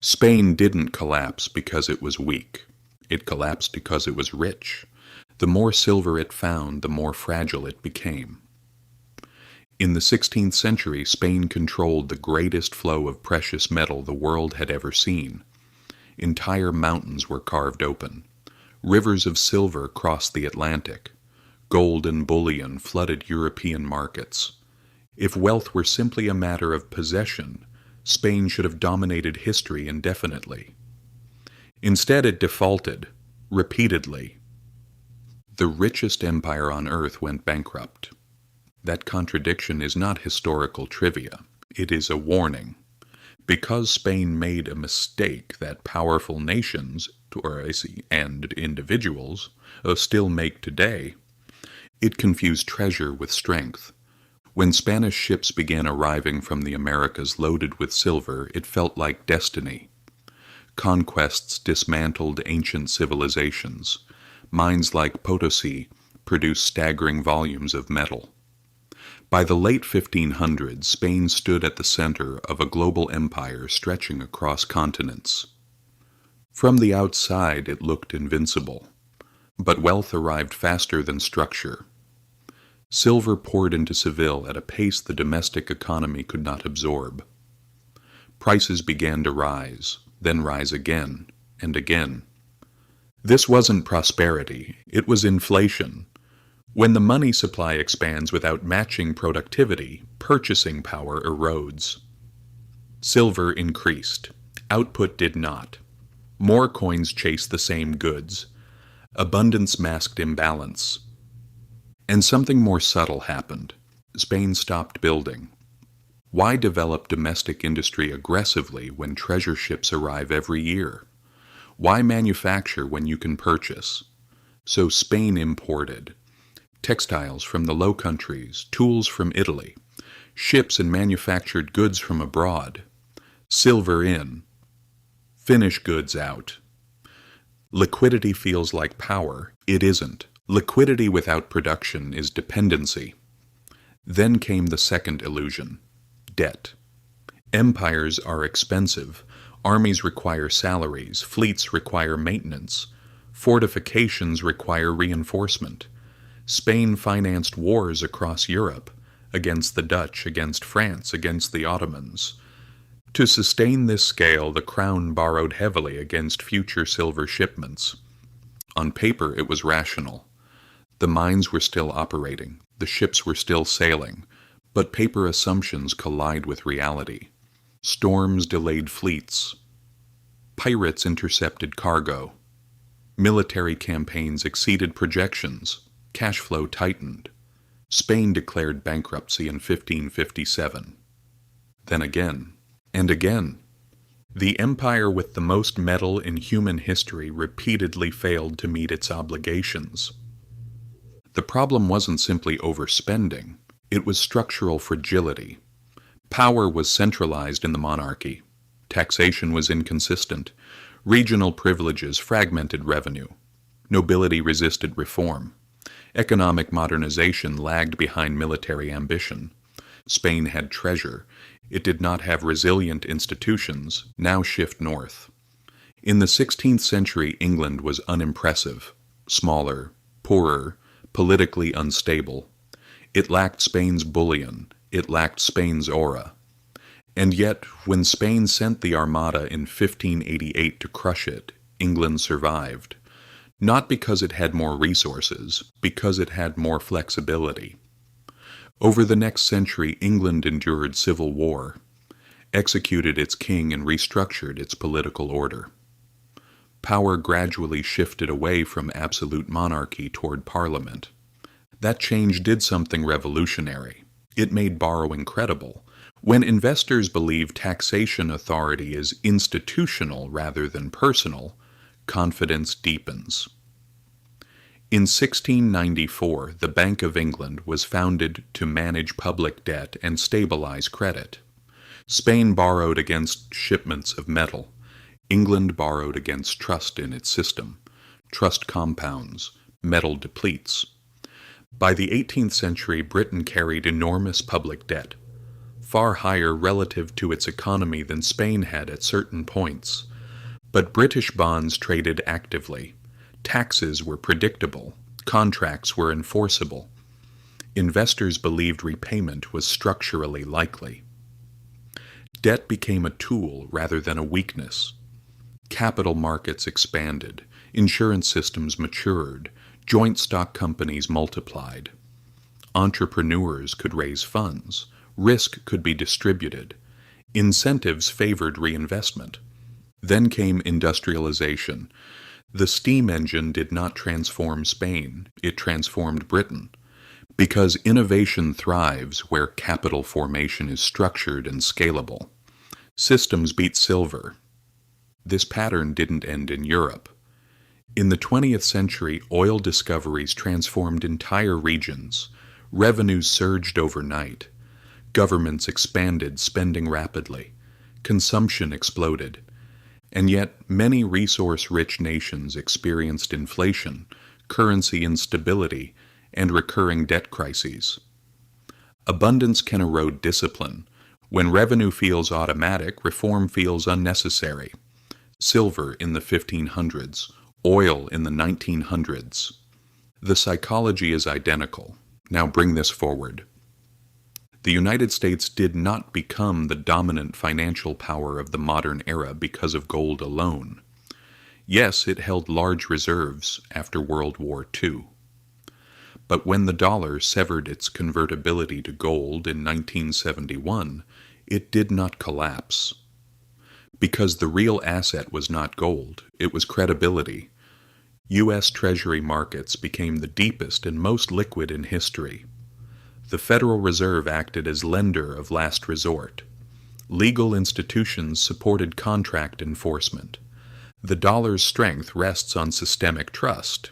Spain didn't collapse because it was weak. It collapsed because it was rich. The more silver it found, the more fragile it became. In the 16th century, Spain controlled the greatest flow of precious metal the world had ever seen. Entire mountains were carved open. Rivers of silver crossed the Atlantic. Gold and bullion flooded European markets. If wealth were simply a matter of possession, Spain should have dominated history indefinitely. Instead, it defaulted, repeatedly. The richest empire on earth went bankrupt. That contradiction is not historical trivia. It is a warning. Because Spain made a mistake that powerful nations and individuals still make today, it confused treasure with strength. When Spanish ships began arriving from the Americas loaded with silver, it felt like destiny. Conquests dismantled ancient civilizations. Mines like Potosí produced staggering volumes of metal. By the late 1500s, Spain stood at the center of a global empire stretching across continents. From the outside, it looked invincible. But wealth arrived faster than structure. Silver poured into Seville at a pace the domestic economy could not absorb. Prices began to rise, then rise again and again. This wasn't prosperity, it was inflation. When the money supply expands without matching productivity, purchasing power erodes. Silver increased. Output did not. More coins chased the same goods. Abundance masked imbalance. And something more subtle happened. Spain stopped building. Why develop domestic industry aggressively when treasure ships arrive every year? Why manufacture when you can purchase? So Spain imported textiles from the Low Countries, tools from Italy, ships and manufactured goods from abroad, silver in, finished goods out. Liquidity feels like power. It isn't. Liquidity without production is dependency. Then came the second illusion, debt. Empires are expensive. Armies require salaries. Fleets require maintenance. Fortifications require reinforcement. Spain financed wars across Europe, against the Dutch, against France, against the Ottomans. To sustain this scale, the crown borrowed heavily against future silver shipments. On paper, it was rational. The mines were still operating, the ships were still sailing, but paper assumptions collide with reality. Storms delayed fleets. Pirates intercepted cargo. Military campaigns exceeded projections. Cash flow tightened. Spain declared bankruptcy in 1557. Then again, and again. The empire with the most metal in human history repeatedly failed to meet its obligations. The problem wasn't simply overspending, it was structural fragility. Power was centralized in the monarchy. Taxation was inconsistent. Regional privileges fragmented revenue. Nobility resisted reform. Economic modernization lagged behind military ambition. Spain had treasure. It did not have resilient institutions. Now shift north. In the 16th century, England was unimpressive, smaller, poorer, politically unstable. It lacked Spain's bullion. It lacked Spain's aura. And yet, when Spain sent the Armada in 1588 to crush it, England survived. Not because it had more resources, because it had more flexibility. Over the next century, England endured civil war, executed its king and restructured its political order. Power gradually shifted away from absolute monarchy toward parliament. That change did something revolutionary. It made borrowing credible. When investors believe taxation authority is institutional rather than personal, confidence deepens. In 1694, the Bank of England was founded to manage public debt and stabilize credit. Spain borrowed against shipments of metal. England borrowed against trust in its system. Trust compounds. Metal depletes. By the 18th century, Britain carried enormous public debt. far higher relative to its economy than Spain had at certain points. But British bonds traded actively. Taxes were predictable. Contracts were enforceable. Investors believed repayment was structurally likely. Debt became a tool rather than a weakness. Capital markets expanded. Insurance systems matured. Joint stock companies multiplied. Entrepreneurs could raise funds. Risk could be distributed. Incentives favored reinvestment. Then came industrialization. The steam engine did not transform Spain, it transformed Britain. Because innovation thrives where capital formation is structured and scalable. Systems beat silver. This pattern didn't end in Europe. In the 20th century, oil discoveries transformed entire regions. Revenues surged overnight. Governments expanded spending rapidly. Consumption exploded. And yet, many resource-rich nations experienced inflation, currency instability, and recurring debt crises. Abundance can erode discipline. When revenue feels automatic, reform feels unnecessary. Silver in the 1500s, oil in the 1900s. The psychology is identical. Now bring this forward. The United States did not become the dominant financial power of the modern era because of gold alone. Yes, it held large reserves after World War II. But when the dollar severed its convertibility to gold in 1971, it did not collapse. Because the real asset was not gold, it was credibility. U.S. Treasury markets became the deepest and most liquid in history. The Federal Reserve acted as lender of last resort. Legal institutions supported contract enforcement. The dollar's strength rests on systemic trust.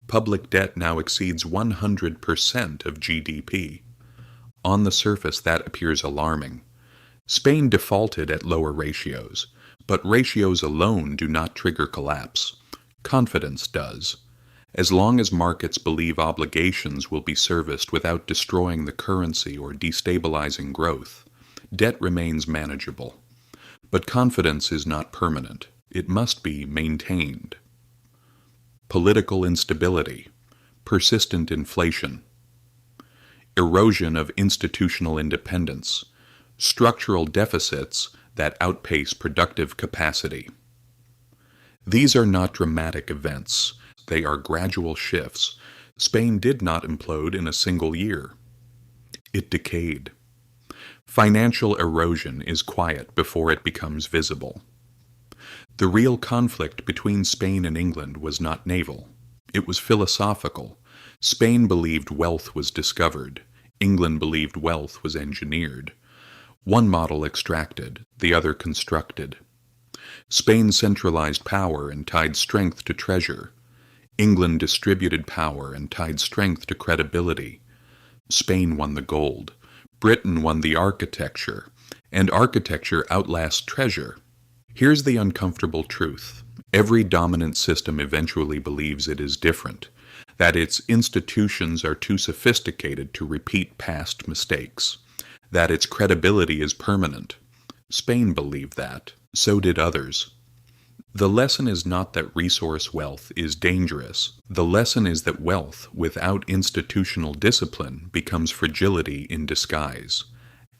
Public debt now exceeds 100% of GDP. On the surface, that appears alarming. Spain defaulted at lower ratios, but ratios alone do not trigger collapse. Confidence does. As long as markets believe obligations will be serviced without destroying the currency or destabilizing growth, debt remains manageable. But confidence is not permanent. It must be maintained. Political instability, persistent inflation, erosion of institutional independence, structural deficits that outpace productive capacity. These are not dramatic events. They are gradual shifts. Spain did not implode in a single year. It decayed. Financial erosion is quiet before it becomes visible. The real conflict between Spain and England was not naval. It was philosophical. Spain believed wealth was discovered. England believed wealth was engineered. One model extracted, the other constructed. Spain centralized power and tied strength to treasure. England distributed power and tied strength to credibility. Spain won the gold. Britain won the architecture. And architecture outlasts treasure. Here's the uncomfortable truth. Every dominant system eventually believes it is different, that its institutions are too sophisticated to repeat past mistakes, that its credibility is permanent. Spain believed that. So did others. The lesson is not that resource wealth is dangerous. The lesson is that wealth without institutional discipline becomes fragility in disguise,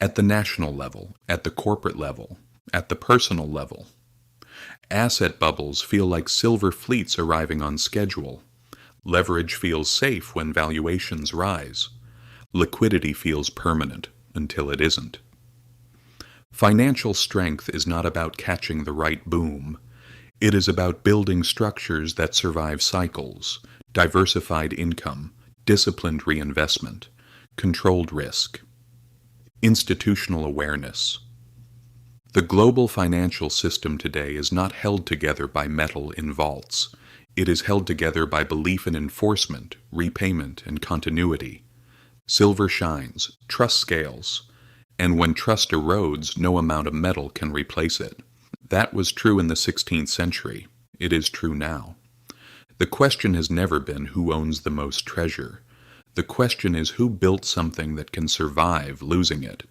at the national level, at the corporate level, at the personal level. Asset bubbles feel like silver fleets arriving on schedule. Leverage feels safe when valuations rise. Liquidity feels permanent until it isn't. Financial strength is not about catching the right boom. It is about building structures that survive cycles, diversified income, disciplined reinvestment, controlled risk. Institutional awareness. The global financial system today is not held together by metal in vaults. It is held together by belief in enforcement, repayment, and continuity. Silver shines, trust scales, and when trust erodes, no amount of metal can replace it. That was true in the 16th century. It is true now. The question has never been who owns the most treasure. The question is who built something that can survive losing it.